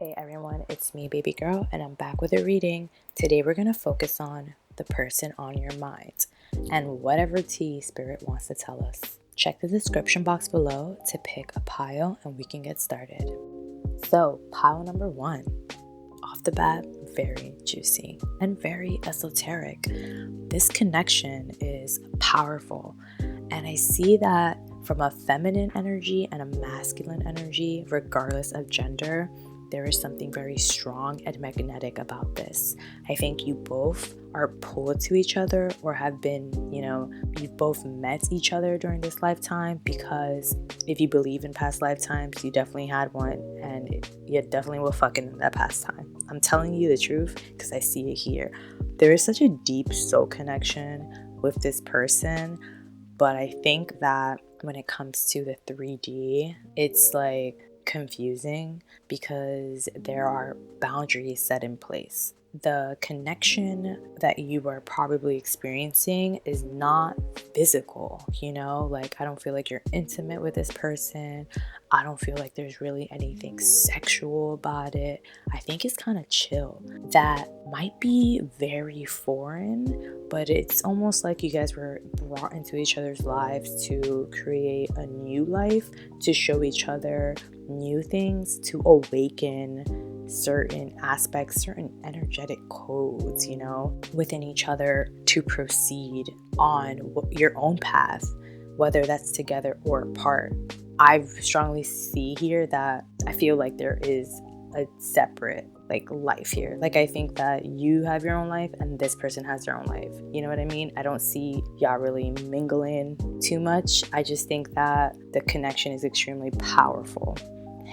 Hey everyone, it's me, Baby Girl, and I'm back with a reading. Today we're going to focus on the person on your mind and whatever tea spirit wants to tell us. Check the description box below to pick a pile and we can get started. So, pile number 1. Off the bat, very juicy and very esoteric. This connection is powerful, and I see that from a feminine energy and a masculine energy, regardless of gender. There is something very strong and magnetic about this. I think you both are pulled to each other or have been, you've both met each other during this lifetime, because if you believe in past lifetimes, you definitely had one and you definitely will fucking in that past time. I'm telling you the truth because I see it here. There is such a deep soul connection with this person, but I think that when it comes to the 3D, it's like confusing because there are boundaries set in place. The connection that you are probably experiencing is not physical, like I don't feel like you're intimate with this person. I don't feel like there's really anything sexual about it. I think it's kind of chill. That might be very foreign, but it's almost like you guys were brought into each other's lives to create a new life, to show each other new things, to awaken certain aspects, certain energetic codes, within each other to proceed on your own path, whether that's together or apart. I strongly see here that I feel like there is a separate life here. I think that you have your own life and this person has their own life. You know what I mean? I don't see y'all really mingling too much. I just think that the connection is extremely powerful.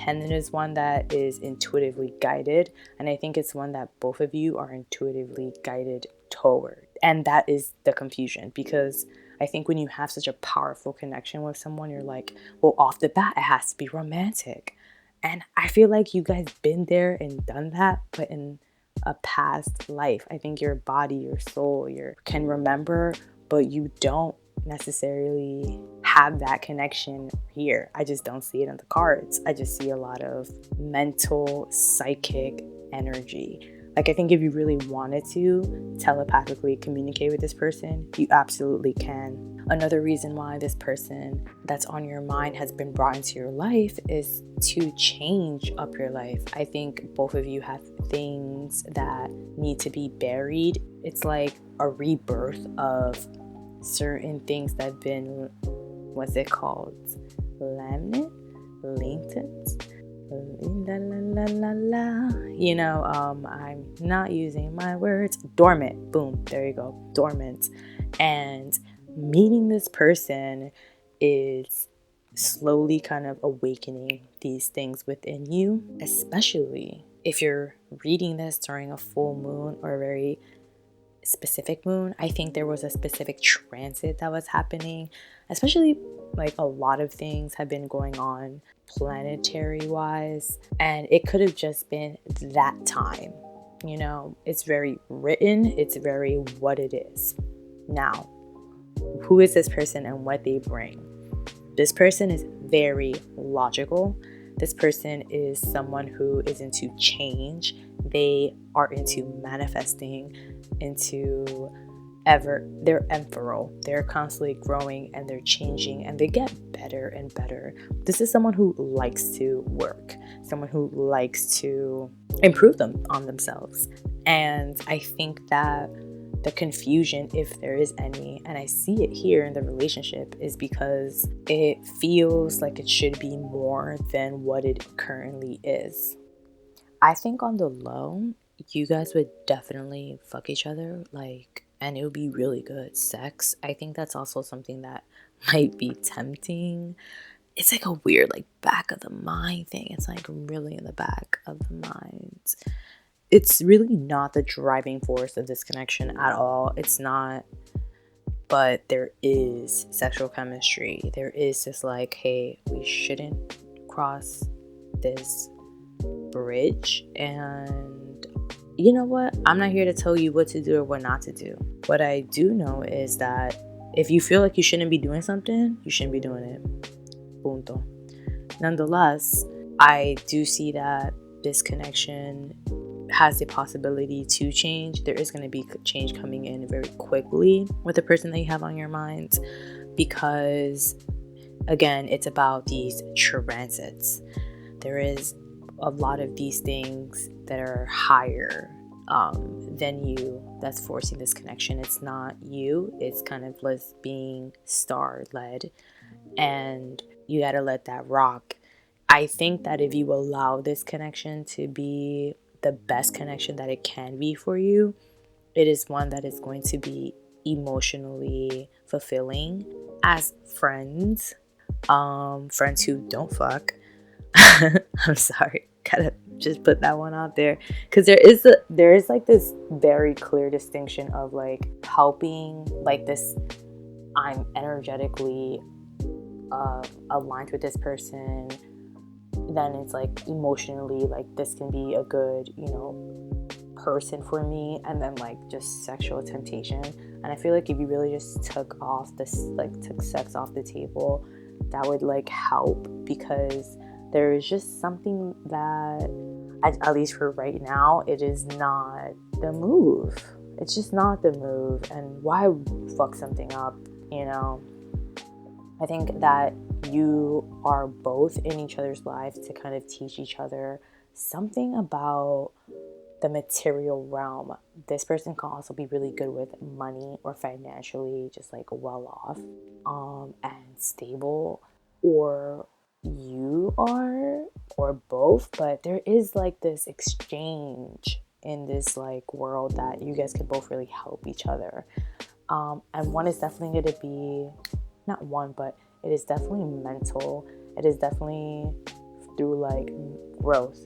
And it is one that is intuitively guided. And I think it's one that both of you are intuitively guided toward. And that is the confusion, because I think when you have such a powerful connection with someone, you're like, well, off the bat, it has to be romantic. And I feel like you guys been there and done that, but in a past life. I think your body, your soul, can remember, but you don't necessarily have that connection here. I just don't see it in the cards. I just see a lot of mental, psychic energy. I think if you really wanted to telepathically communicate with this person, you absolutely can. Another reason why this person that's on your mind has been brought into your life is to change up your life. I think both of you have things that need to be buried. It's like a rebirth of certain things that have been, what's it called? Latent? I'm not using my words. Dormant. Boom. There you go. Dormant. And meeting this person is slowly kind of awakening these things within you, especially if you're reading this during a full moon or a very specific moon. I think there was a specific transit that was happening, especially a lot of things have been going on planetary wise, and it could have just been that time. It's very written, it's very what it is. Now, who is this person and what they bring? This person is very logical. This person is someone who is into change. They are into manifesting, they're ethereal. They're constantly growing and they're changing and they get better and better. This is someone who likes to work, someone who likes to improve on themselves. And I think that the confusion, if there is any, and I see it here in the relationship, is because it feels like it should be more than what it currently is. I think on the low, you guys would definitely fuck each other, and it would be really good sex. I think that's also something that might be tempting. It's a weird back of the mind thing. It's really in the back of the mind. It's really not the driving force of this connection at all. It's not, but there is sexual chemistry. There is just hey, we shouldn't cross this bridge. And you know what? I'm not here to tell you what to do or what not to do. What I do know is that if you feel like you shouldn't be doing something, you shouldn't be doing it. Punto. Nonetheless, I do see that this connection has the possibility to change. There is going to be change coming in very quickly with the person that you have on your mind, because again, it's about these transits. There is a lot of these things that are higher than you that's forcing this connection. It's not you, it's kind of less being star led, and you got to let that rock. I think that if you allow this connection to be the best connection that it can be for you, it is one that is going to be emotionally fulfilling as friends. Friends who don't fuck. I'm sorry, gotta just put that one out there, because there is like this very clear distinction of like helping, like this, I'm energetically aligned with this person, then it's like emotionally, like this can be a good, person for me, and then like just sexual temptation. And I feel like if you really just took sex off the table, that would like help, because there is just something that, at least for right now, it is not the move. It's just not the move. And why fuck something up, I think that you are both in each other's lives to kind of teach each other something about the material realm. This person can also be really good with money or financially just like well off and stable, or you are, or both. But there is like this exchange in this like world that you guys can both really help each other, and one is definitely going to be not one, but it is definitely mental. It is definitely through like growth.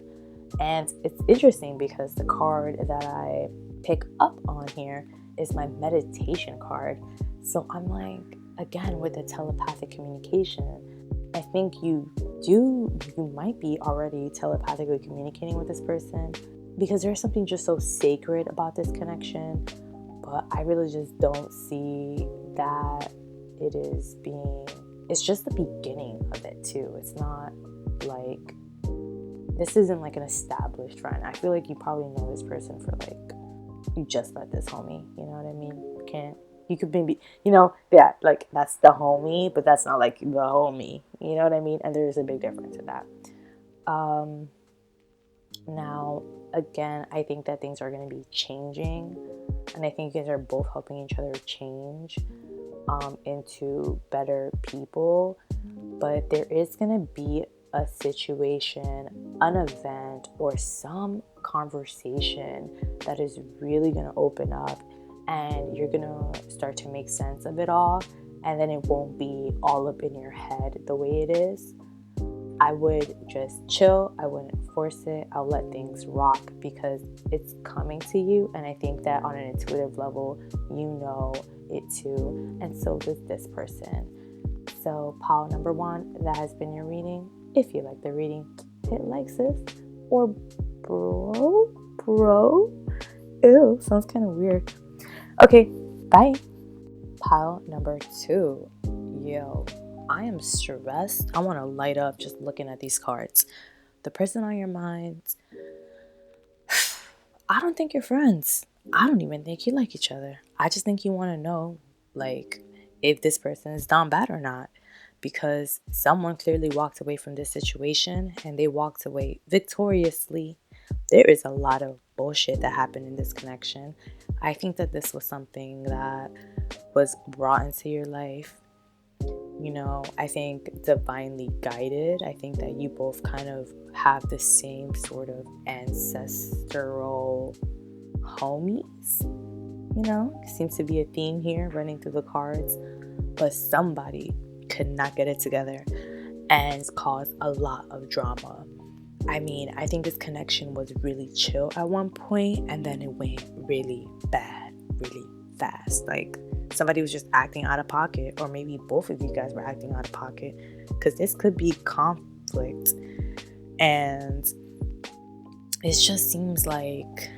And it's interesting because the card that I pick up on here is my meditation card. So I'm like, again, with the telepathic communication, I think you might be already telepathically communicating with this person, because there's something just so sacred about this connection. But I really just don't see that it's just the beginning of it too. It's not like, this isn't like an established friend. I feel like you probably know this person for like, you just met this homie, you know what I mean? You could maybe, yeah, like that's the homie, but that's not like the homie, you know what I mean? And there's a big difference in that. Now, again, I think that things are going to be changing, and I think you guys are both helping each other change into better people. But there is going to be a situation, an event, or some conversation that is really going to open up, and you're going to start to make sense of it all, and then it won't be all up in your head the way it is. I would just chill. I wouldn't force it. I'll let things rock, because it's coming to you, and I think that on an intuitive level, you know it too, and so does this person. So pile number 1, that has been your reading. If you like the reading, hit like, sis, or bro. Ew, sounds kind of weird. Okay, bye. Pile number 2. Yo, I am stressed. I want to light up just looking at these cards. The person on your mind, I don't think you're friends. I don't even think you like each other. I just think you want to know, like, if this person is down bad or not. Because someone clearly walked away from this situation, and they walked away victoriously. There is a lot of bullshit that happened in this connection. I think that this was something that was brought into your life. I think divinely guided. I think that you both kind of have the same sort of ancestral homies. Seems to be a theme here running through the cards. But somebody could not get it together and caused a lot of drama. I mean, I think this connection was really chill at one point, and then it went really bad, really fast. Like, somebody was just acting out of pocket, or maybe both of you guys were acting out of pocket, because this could be conflict. And it just seems like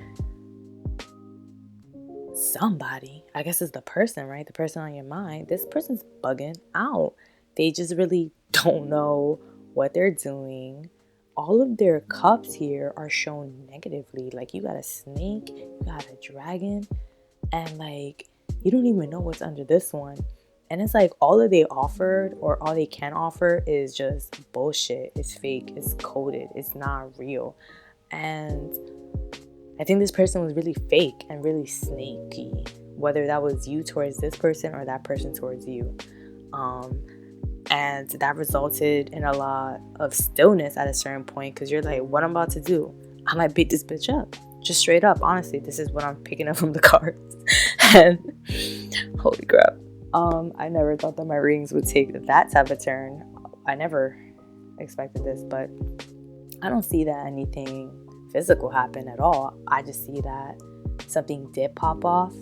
somebody, I guess it's the person, right? The person on your mind. This person's bugging out. They just really don't know what they're doing, all of their cups here are shown negatively. Like, you got a snake, you got a dragon, and like, you don't even know what's under this one. And it's like all that they offered or all they can offer is just bullshit. It's fake, it's coded, it's not real. And I think this person was really fake and really snaky, whether that was you towards this person or that person towards you. And that resulted in a lot of stillness at a certain point, because you're like, what I'm about to do? I might beat this bitch up. Just straight up, honestly, this is what I'm picking up from the cards. And holy crap. I never thought that my readings would take that type of turn. I never expected this, but I don't see that anything physical happened at all. I just see that something did pop off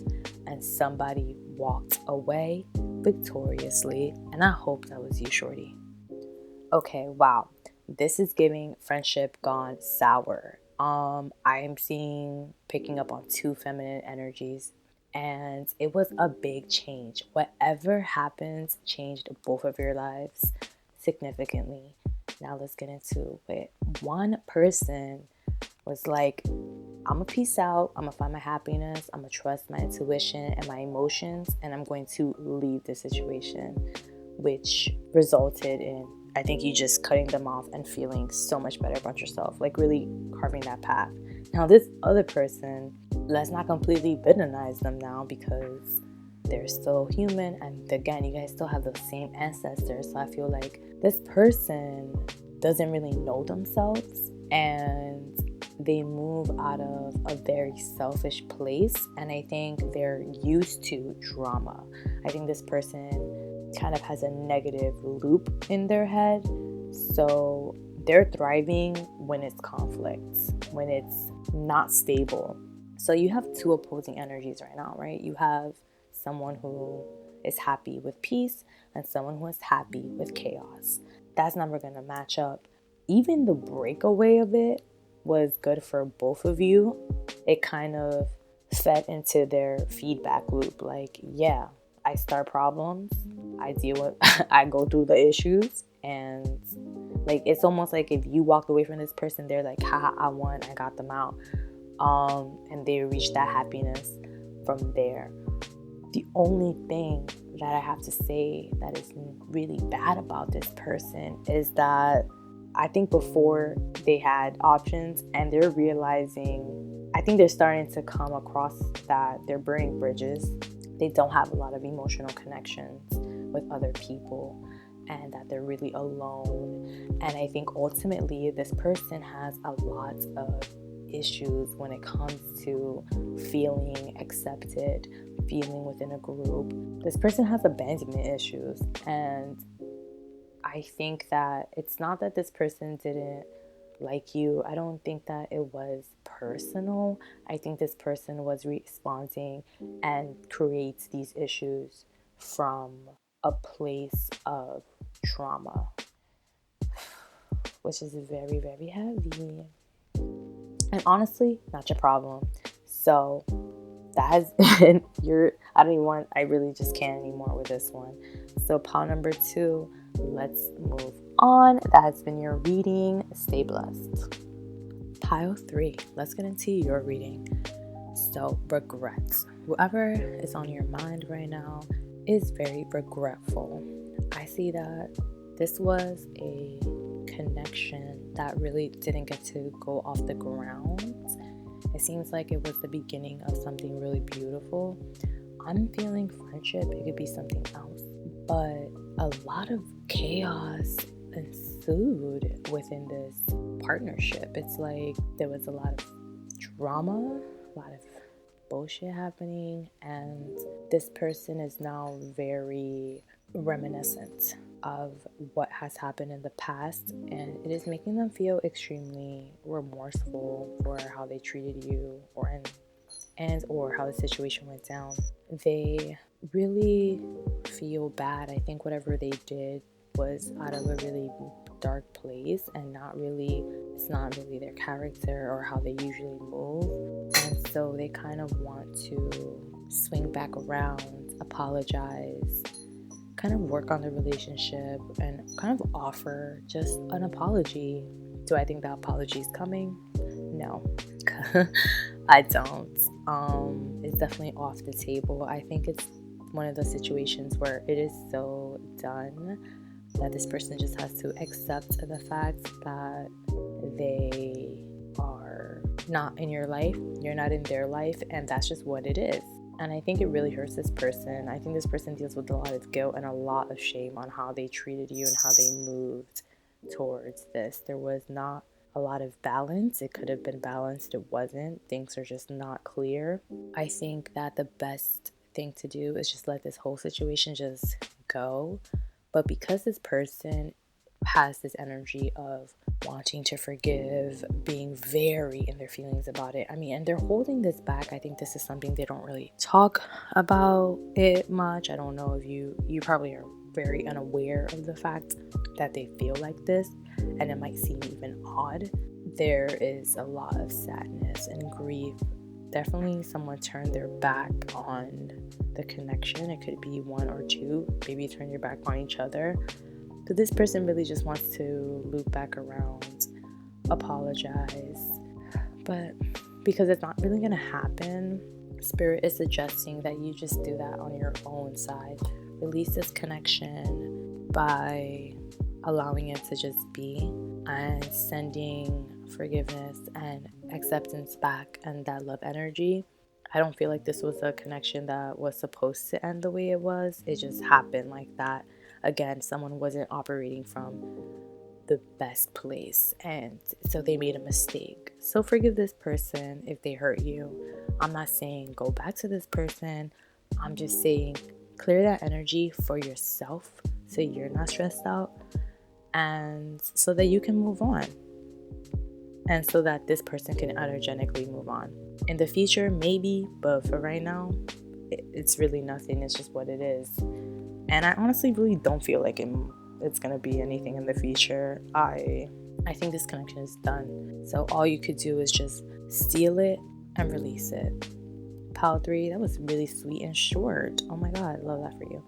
and somebody walked away victoriously, and I hope that was you, shorty. Okay, wow, this is giving friendship gone sour. I am picking up on two feminine energies, and it was a big change. Whatever happens changed both of your lives significantly. Now let's get into it. One person was like, I'm gonna peace out, I'm gonna find my happiness, I'm gonna trust my intuition and my emotions, and I'm going to leave the situation, which resulted in, I think, you just cutting them off and feeling so much better about yourself, like really carving that path. Now this other person, let's not completely villainize them now, because they're still human, and again, you guys still have the same ancestors. So I feel like this person doesn't really know themselves, and they move out of a very selfish place, and I think they're used to drama. I think this person kind of has a negative loop in their head, so they're thriving when it's conflict, when it's not stable. So you have two opposing energies right now, right? You have someone who is happy with peace and someone who is happy with chaos. That's never going to match up. Even the breakaway of it was good for both of you. It kind of fed into their feedback loop. Like, yeah, I start problems, I deal with I go through the issues, and like, it's almost like if you walked away from this person, they're like, haha, I won, I got them out. And they reach that happiness from there. The only thing that I have to say that is really bad about this person is that I think before they had options, and they're realizing, I think they're starting to come across that they're burning bridges. They don't have a lot of emotional connections with other people, and that they're really alone. And I think ultimately this person has a lot of issues when it comes to feeling accepted, feeling within a group. This person has abandonment issues, and I think that it's not that this person didn't like you. I don't think that it was personal. I think this person was responding and creates these issues from a place of trauma, which is very, very heavy. And honestly, not your problem. So that has been I really just can't anymore with this one. So pile number 2, let's move on. That has been your reading. Stay blessed. Pile 3, let's get into your reading. So regrets. Whoever is on your mind right now is very regretful. I see that this was a connection that really didn't get to go off the ground. It seems like it was the beginning of something really beautiful. I'm feeling friendship. It could be something else. But a lot of chaos ensued within this partnership. It's like there was a lot of drama, a lot of bullshit happening, and this person is now very reminiscent of what has happened in the past, and it is making them feel extremely remorseful for how they treated you or how the situation went down. They really feel bad. I think whatever they did was out of a really dark place, and it's not really their character or how they usually move. And so they kind of want to swing back around, apologize, kind of work on the relationship, and kind of offer just an apology Do I think the apology is coming? No. I don't. It's definitely off the table. I think it's one of those situations where it is so done that this person just has to accept the fact that they are not in your life, you're not in their life, and that's just what it is. And I think it really hurts this person. I think this person deals with a lot of guilt and a lot of shame on how they treated you and how they moved towards this. There was not a lot of balance. It could have been balanced, it wasn't. Things are just not clear. I think that the best thing to do is just let this whole situation just go. But because this person has this energy of wanting to forgive, being very in their feelings about it, and they're holding this back. I think this is something they don't really talk about it much. I don't know if you probably are very unaware of the fact that they feel like this, and it might seem even odd. There is a lot of sadness and grief. Definitely someone turned their back on the connection. It could be one or two, maybe turn your back on each other. So this person really just wants to loop back around, apologize. But because it's not really going to happen, Spirit is suggesting that you just do that on your own side. Release this connection by allowing it to just be and sending forgiveness and acceptance back and that love energy. I don't feel like this was a connection that was supposed to end the way it was. It just happened like that. Again, someone wasn't operating from the best place, and so they made a mistake. So forgive this person if they hurt you. I'm not saying go back to this person. I'm just saying clear that energy for yourself so you're not stressed out, and so that you can move on, and so that this person can energetically move on. In the future, maybe, but for right now, it's really nothing. It's just what it is. And I honestly really don't feel like it's going to be anything in the future. I think this connection is done. So all you could do is just seal it and release it. Pile 3, that was really sweet and short. Oh my God, I love that for you.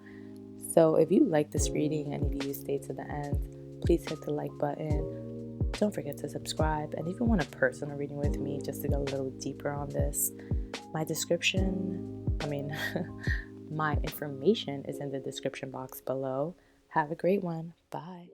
So if you like this reading and if you stayed to the end, please hit the like button. Don't forget to subscribe. And if you want a personal reading with me just to go a little deeper on this, my my information is in the description box below. Have a great one. Bye.